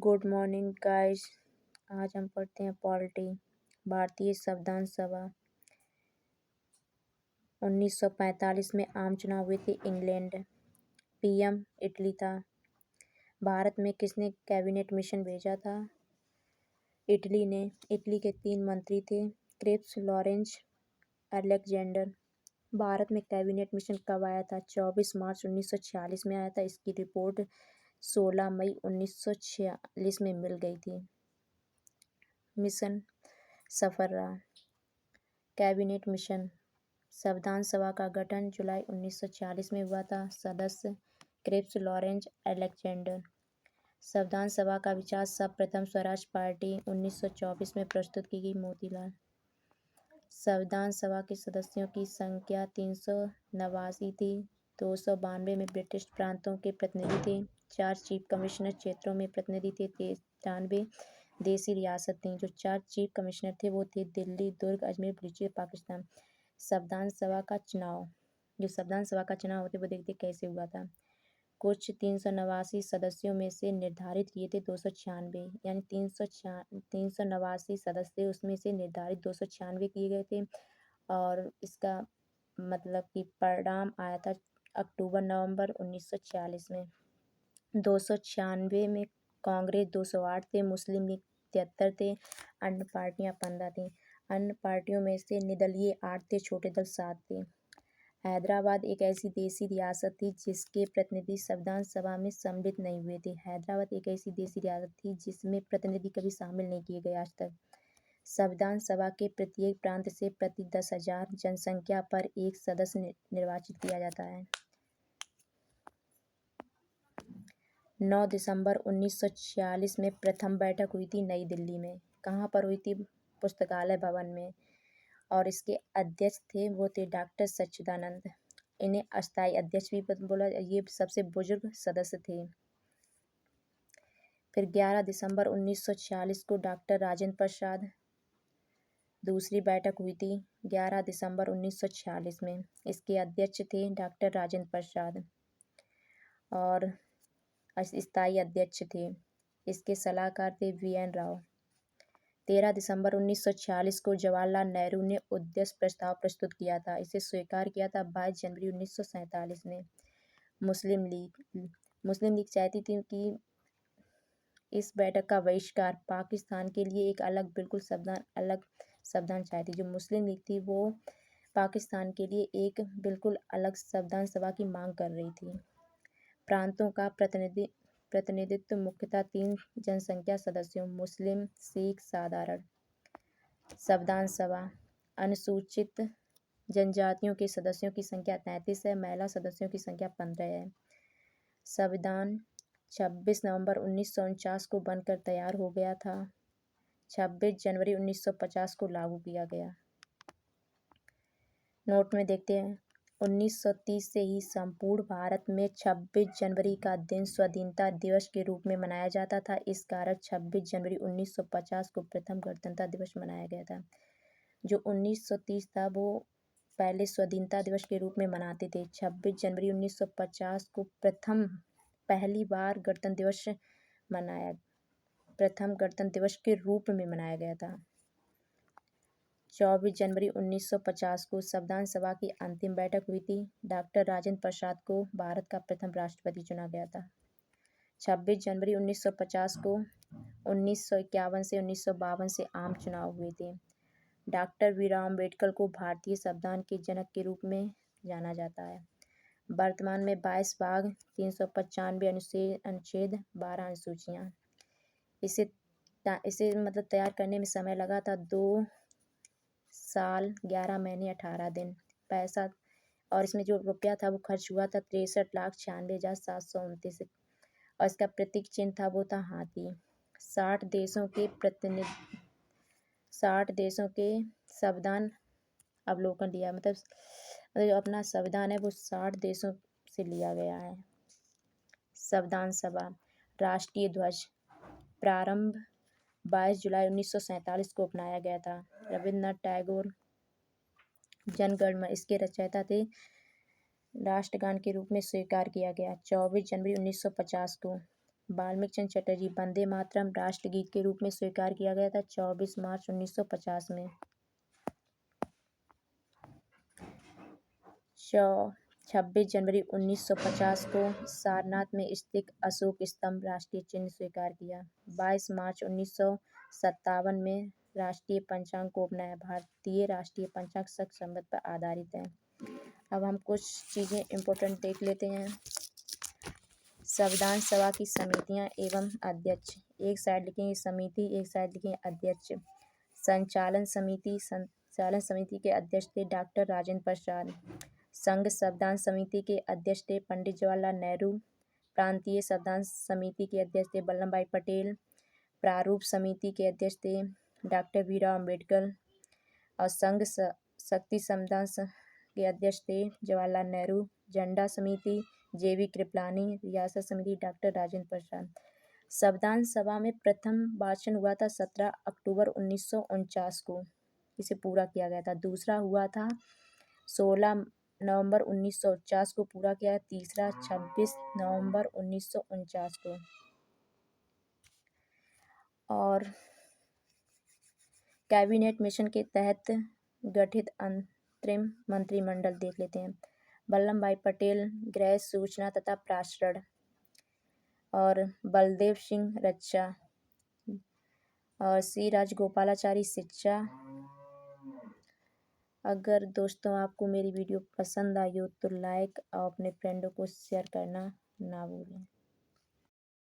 Good morning guys. आज हम पढ़ते हैं पॉलिटी। भारतीय संविधान सभा 1945 में आम चुनाव हुए थे। इंग्लैंड। पीएम इटली था। भारत में किसने कैबिनेट मिशन भेजा था? इटली ने। इटली के 3 मंत्री थे, क्रिप्स, लॉरेंस, अलेक्जेंडर। भारत में कैबिनेट मिशन कब आया था? 24 मार्च 1946 में आया था। इसकी रिपोर्ट 16 मई 1946 में मिल गई थी। मिशन सफल रहा। Cabinet mission. संविधान सभा का गठन जुलाई 1946 में हुआ था। सदस्य क्रिप्स, लॉरेंस, अलेक्जेंडर। संविधान सभा का विचार सर्वप्रथम स्वराज पार्टी 1924 में प्रस्तुत की गई। मोतीलाल। संविधान सभा के सदस्यों की संख्या 389 थी। 292 में ब्रिटिश प्रांतों के प्रतिनिधि थे। 4 चीफ कमिश्नर क्षेत्रों में प्रतिनिधि थे। 93 देसी रियासत थीं। जो 4 चीफ कमिश्नर थे वो थे दिल्ली, दुर्ग, अजमेर, बलूचिस्तान, पाकिस्तान। संविधान सभा का चुनाव। जो संविधान सभा का चुनाव होते वो देखते कैसे हुआ था। कुछ 389 सदस्यों में से निर्धारित किए थे 296, यानी 389 सदस्य उसमें से निर्धारित 296 किए गए थे। और इसका मतलब कि परिणाम आया था अक्टूबर-नवंबर 1946 में। 296 में कांग्रेस 208 थे, मुस्लिम लीग 73 थे, अन्य पार्टियां 15 थीं। अन्य पार्टियों में से निर्दलीय 8 थे, छोटे दल 7 थे। हैदराबाद एक ऐसी देसी रियासत थी जिसके प्रतिनिधि संविधान सभा में सम्मिलित नहीं हुए थे। हैदराबाद एक ऐसी देसी रियासत थी जिसमें प्रतिनिधि कभी शामिल नहीं किए गए आज तक। संविधान सभा के प्रत्येक प्रांत से प्रति 10,000 जनसंख्या पर एक सदस्य निर्वाचित किया जाता है। 9 दिसंबर 1946 में प्रथम बैठक हुई थी नई दिल्ली में। कहाँ पर हुई थी? पुस्तकालय भवन में। और इसके अध्यक्ष थे वो थे डॉक्टर सच्चिदानंद। इन्हें अस्थायी अध्यक्ष भी बोला। ये सबसे बुजुर्ग सदस्य थे। फिर 11 दिसंबर 1946 को डॉक्टर राजेंद्र प्रसाद दूसरी बैठक हुई थी 11 दिसंबर 1946 में। इसके अध्यक्ष थे डॉक्टर राजेंद्र प्रसाद और स्थायी अध्यक्ष थे। इसके सलाहकार थे VN राव। 13 दिसंबर 1946 को जवाहरलाल नेहरू ने उद्देश्य प्रस्ताव प्रस्तुत किया था। इसे स्वीकार किया था 22 जनवरी 1947 में। मुस्लिम लीग चाहती थी कि इस बैठक का बहिष्कार। पाकिस्तान के लिए एक अलग संविधान चाहती। जो मुस्लिम लीग थी वो पाकिस्तान के लिए एक बिल्कुल अलग संविधान सभा की मांग कर रही थी। प्रांतों का प्रतिनिधित्व मुख्यतः 3 जनसंख्या सदस्यों मुस्लिम, सिख, साधारण। संविधान सभा अनुसूचित जनजातियों के सदस्यों की संख्या 33 है। महिला सदस्यों की संख्या 15 है। संविधान 26 नवंबर 1949 को बनकर तैयार हो गया था। 26 जनवरी 1950 को लागू किया गया। नोट में देखते हैं 1930 से ही संपूर्ण भारत में 26 जनवरी का दिन स्वाधीनता दिवस के रूप में मनाया जाता था। इस कारण 26 जनवरी 1950 को प्रथम गणतंत्र दिवस मनाया गया था। जो 1930 था वो पहले स्वाधीनता दिवस के रूप में मनाते थे। 26 जनवरी 1950 को पहली बार प्रथम गणतंत्र दिवस के रूप में मनाया गया था। 24 जनवरी 1950 को संविधान सभा की अंतिम बैठक हुई थी। डॉक्टर राजेंद्र प्रसाद को भारत का प्रथम राष्ट्रपति चुना गया था। 26 जनवरी 1950 को 1951 से 1952 से आम चुनाव हुए थे। डॉक्टर भीमराव अम्बेडकर को भारतीय संविधान के जनक के रूप में जाना जाता है। वर्तमान में 22 भाग, 395 अनुच्छेद, 12 अनुसूचियाँ। इसे तैयार करने में समय लगा था 2 साल 11 महीने 18 दिन। पैसा और इसमें जो रुपया था वो खर्च हुआ था 63,96,729। और इसका प्रतीक चिन्ह था वो था हाथी। 60 देशों के संविधान अवलोकन लिया। मतलब जो अपना संविधान है वो 60 देशों से लिया गया है। संविधान सभा। राष्ट्रीय ध्वज। प्रारंभ 22 जुलाई 1947 को अपनाया गया था। रविन्द्रनाथ टैगोर जनगण मन इसके रचयिता थे। राष्ट्रगान के रूप में स्वीकार किया गया 24 जनवरी 1950 को। वाल्मीकि चंद्र चटर्जी वंदे मातरम राष्ट्रगीत के रूप में स्वीकार किया गया था 24 मार्च 1950 में। 26 जनवरी 1950 को सारनाथ में स्थित अशोक स्तंभ राष्ट्रीय चिन्ह स्वीकार किया। 22 मार्च 1957 में राष्ट्रीय पंचांग को अपनाया। भारतीय राष्ट्रीय पंचांग शक संवत पर आधारित है। अब हम कुछ चीज़ें इम्पोर्टेंट देख लेते हैं। संविधान सभा की समितियां एवं अध्यक्ष, एक साइड लिखेंगे समिति, एक साइड लिखेंगे अध्यक्ष। संचालन समिति के अध्यक्ष थे डॉक्टर राजेंद्र प्रसाद। संघ संविधान समिति के अध्यक्ष थे पंडित जवाहरलाल नेहरू। प्रांतीय संविधान समिति के अध्यक्ष थे वल्लभ भाई पटेल। प्रारूप समिति के अध्यक्ष थे डॉक्टर भीमराव अम्बेडकर। और संघ शक्ति संविधान के अध्यक्ष थे जवाहरलाल नेहरू। झंडा समिति JV कृपलानी। रियासत समिति डॉक्टर राजेंद्र प्रसाद। संविधान सभा में प्रथम वाचन हुआ था 17 अक्टूबर 1949 को, इसे पूरा किया गया था। दूसरा हुआ था 16 नवंबर 1949 को पूरा किया। तीसरा 26 नवंबर 1949 को। और कैबिनेट मिशन के तहत गठित अंतरिम मंत्रिमंडल देख लेते हैं। वल्लभ भाई पटेल गृह सूचना तथा प्रसारण, और बलदेव सिंह रक्षा, और C राजगोपालाचारी शिक्षा। अगर दोस्तों आपको मेरी वीडियो पसंद आई हो तो लाइक और अपने फ्रेंडों को शेयर करना ना भूलें।